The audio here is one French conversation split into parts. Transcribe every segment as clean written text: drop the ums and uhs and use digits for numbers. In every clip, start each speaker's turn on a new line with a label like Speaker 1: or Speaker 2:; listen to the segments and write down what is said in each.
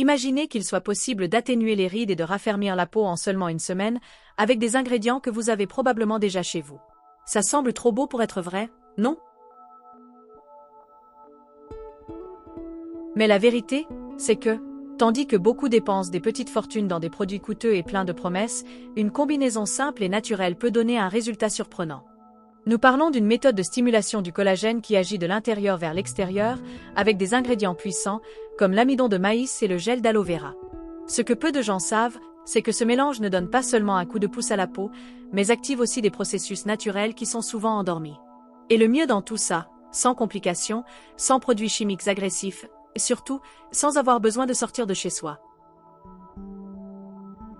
Speaker 1: Imaginez qu'il soit possible d'atténuer les rides et de raffermir la peau en seulement une semaine, avec des ingrédients que vous avez probablement déjà chez vous. Ça semble trop beau pour être vrai, non? Mais la vérité, c'est que, tandis que beaucoup dépensent des petites fortunes dans des produits coûteux et pleins de promesses, une combinaison simple et naturelle peut donner un résultat surprenant. Nous parlons d'une méthode de stimulation du collagène qui agit de l'intérieur vers l'extérieur, avec des ingrédients puissants, comme l'amidon de maïs et le gel d'aloe vera. Ce que peu de gens savent, c'est que ce mélange ne donne pas seulement un coup de pouce à la peau, mais active aussi des processus naturels qui sont souvent endormis. Et le mieux dans tout ça, sans complications, sans produits chimiques agressifs, et surtout, sans avoir besoin de sortir de chez soi.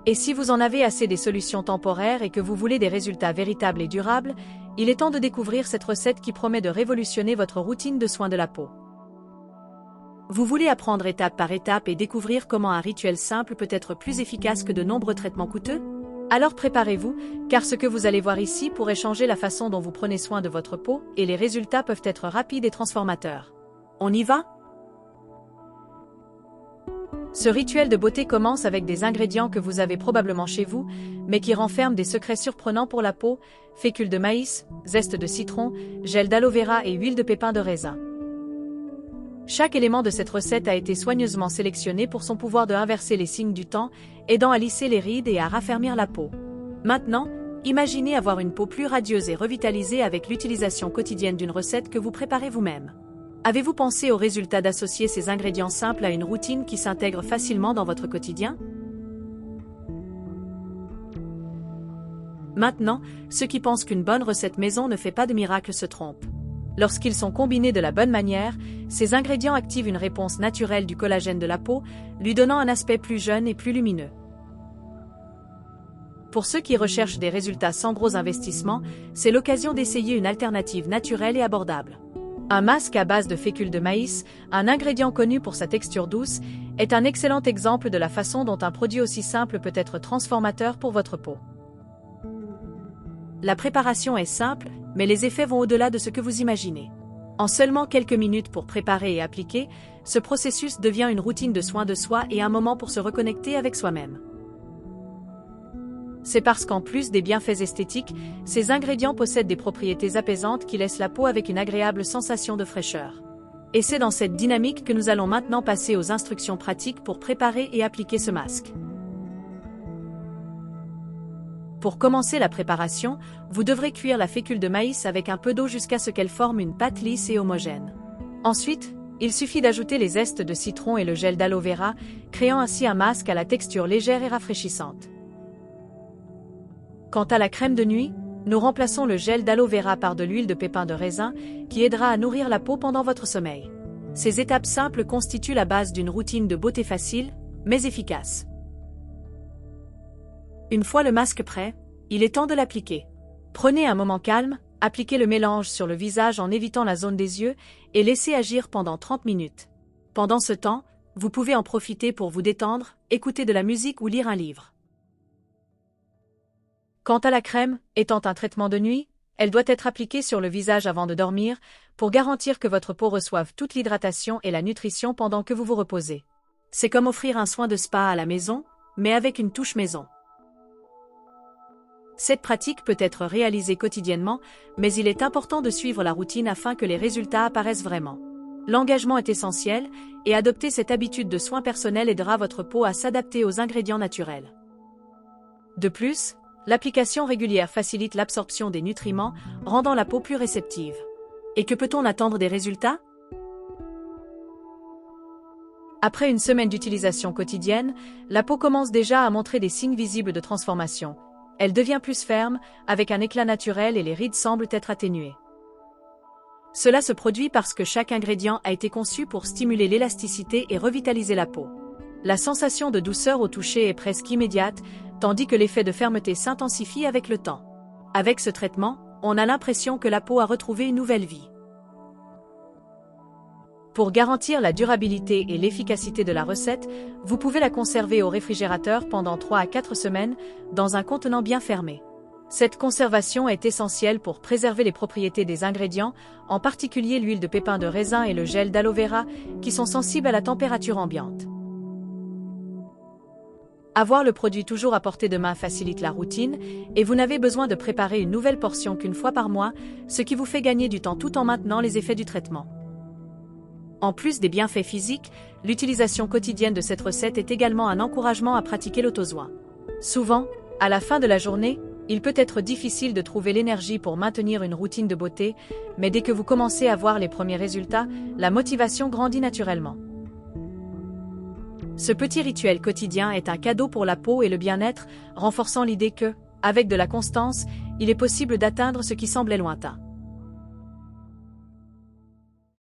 Speaker 1: Et si vous en avez assez des solutions temporaires et que vous voulez des résultats véritables et durables, il est temps de découvrir cette recette qui promet de révolutionner votre routine de soins de la peau. Vous voulez apprendre étape par étape et découvrir comment un rituel simple peut être plus efficace que de nombreux traitements coûteux? Alors préparez-vous, car ce que vous allez voir ici pourrait changer la façon dont vous prenez soin de votre peau et les résultats peuvent être rapides et transformateurs. On y va? Ce rituel de beauté commence avec des ingrédients que vous avez probablement chez vous, mais qui renferment des secrets surprenants pour la peau: fécule de maïs, zeste de citron, gel d'aloe vera et huile de pépins de raisin. Chaque élément de cette recette a été soigneusement sélectionné pour son pouvoir de inverser les signes du temps, aidant à lisser les rides et à raffermir la peau. Maintenant, imaginez avoir une peau plus radieuse et revitalisée avec l'utilisation quotidienne d'une recette que vous préparez vous-même. Avez-vous pensé au résultat d'associer ces ingrédients simples à une routine qui s'intègre facilement dans votre quotidien? Maintenant, ceux qui pensent qu'une bonne recette maison ne fait pas de miracle se trompent. Lorsqu'ils sont combinés de la bonne manière, ces ingrédients activent une réponse naturelle du collagène de la peau, lui donnant un aspect plus jeune et plus lumineux. Pour ceux qui recherchent des résultats sans gros investissements, c'est l'occasion d'essayer une alternative naturelle et abordable. Un masque à base de fécule de maïs, un ingrédient connu pour sa texture douce, est un excellent exemple de la façon dont un produit aussi simple peut être transformateur pour votre peau. La préparation est simple, mais les effets vont au-delà de ce que vous imaginez. En seulement quelques minutes pour préparer et appliquer, ce processus devient une routine de soins de soi et un moment pour se reconnecter avec soi-même. C'est parce qu'en plus des bienfaits esthétiques, ces ingrédients possèdent des propriétés apaisantes qui laissent la peau avec une agréable sensation de fraîcheur. Et c'est dans cette dynamique que nous allons maintenant passer aux instructions pratiques pour préparer et appliquer ce masque. Pour commencer la préparation, vous devrez cuire la fécule de maïs avec un peu d'eau jusqu'à ce qu'elle forme une pâte lisse et homogène. Ensuite, il suffit d'ajouter les zestes de citron et le gel d'aloe vera, créant ainsi un masque à la texture légère et rafraîchissante. Quant à la crème de nuit, nous remplaçons le gel d'aloe vera par de l'huile de pépins de raisin, qui aidera à nourrir la peau pendant votre sommeil. Ces étapes simples constituent la base d'une routine de beauté facile, mais efficace. Une fois le masque prêt, il est temps de l'appliquer. Prenez un moment calme, appliquez le mélange sur le visage en évitant la zone des yeux et laissez agir pendant 30 minutes. Pendant ce temps, vous pouvez en profiter pour vous détendre, écouter de la musique ou lire un livre. Quant à la crème, étant un traitement de nuit, elle doit être appliquée sur le visage avant de dormir pour garantir que votre peau reçoive toute l'hydratation et la nutrition pendant que vous vous reposez. C'est comme offrir un soin de spa à la maison, mais avec une touche maison. Cette pratique peut être réalisée quotidiennement, mais il est important de suivre la routine afin que les résultats apparaissent vraiment. L'engagement est essentiel, et adopter cette habitude de soin personnel aidera votre peau à s'adapter aux ingrédients naturels. De plus, l'application régulière facilite l'absorption des nutriments, rendant la peau plus réceptive. Et que peut-on attendre des résultats? Après une semaine d'utilisation quotidienne, la peau commence déjà à montrer des signes visibles de transformation. Elle devient plus ferme, avec un éclat naturel et les rides semblent être atténuées. Cela se produit parce que chaque ingrédient a été conçu pour stimuler l'élasticité et revitaliser la peau. La sensation de douceur au toucher est presque immédiate, tandis que l'effet de fermeté s'intensifie avec le temps. Avec ce traitement, on a l'impression que la peau a retrouvé une nouvelle vie. Pour garantir la durabilité et l'efficacité de la recette, vous pouvez la conserver au réfrigérateur pendant 3 à 4 semaines, dans un contenant bien fermé. Cette conservation est essentielle pour préserver les propriétés des ingrédients, en particulier l'huile de pépins de raisin et le gel d'aloe vera, qui sont sensibles à la température ambiante. Avoir le produit toujours à portée de main facilite la routine, et vous n'avez besoin de préparer une nouvelle portion qu'une fois par mois, ce qui vous fait gagner du temps tout en maintenant les effets du traitement. En plus des bienfaits physiques, l'utilisation quotidienne de cette recette est également un encouragement à pratiquer l'auto-soin. Souvent, à la fin de la journée, il peut être difficile de trouver l'énergie pour maintenir une routine de beauté, mais dès que vous commencez à voir les premiers résultats, la motivation grandit naturellement. Ce petit rituel quotidien est un cadeau pour la peau et le bien-être, renforçant l'idée que, avec de la constance, il est possible d'atteindre ce qui semblait lointain.